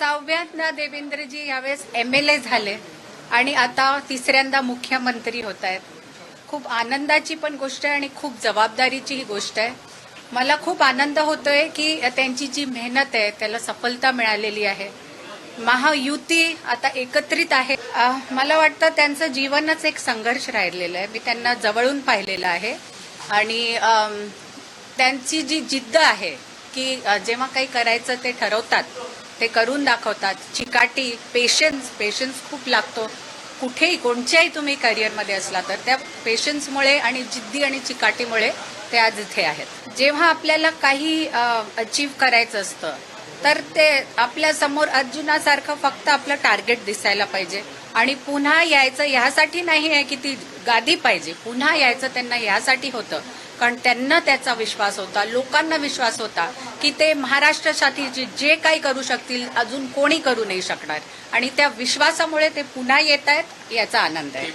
सहाव्यांदा देवेंद्रजी यावेळेस MLA झाले आणि आता तिसऱ्यांदा मुख्यमंत्री होत आहेत. खूप आनंदाची पण गोष्ट आहे आणि खूप जबाबदारीची ही गोष्ट आहे. मला खूप आनंद होतोय की त्यांची जी मेहनत आहे त्याला सफलता मिळालेली आहे. महायुती आता एकत्रित आहे. मला वाटतं त्यांचं जीवनच एक संघर्ष राहिलेलं आहे. मी त्यांना जवळून पाहिलेलं आहे आणि त्यांची जी जिद्द आहे की जेव्हा काही करायचं ते ठरवतात, ते करून दाखवतात. चिकाटी, पेशन्स खूप लागतो. कुठेही कोणत्याही तुम्ही करिअरमध्ये असला तर त्या पेशन्समुळे आणि जिद्दी आणि चिकाटीमुळे ते आज इथे आहेत. जेव्हा आपल्याला काही अचीव्ह करायचं असतं तर ते आपल्या समोर अर्जुनासारखं फक्त आपलं टार्गेट दिसायला पाहिजे आणि पुन्हा यायचं ह्यासाठी नाही आहे की ती गादी पाहिजे. पुन्हा यायचं त्यांना ह्यासाठी होतं कारण त्यांना त्याचा विश्वास होता, लोकांना विश्वास होता की ते महाराष्ट्रासाठी जे काही करू शकतील अजून कोणी करू नाही शकणार आणि त्या विश्वासामुळे ते पुन्हा येत आहेत. याचा आनंद आहे.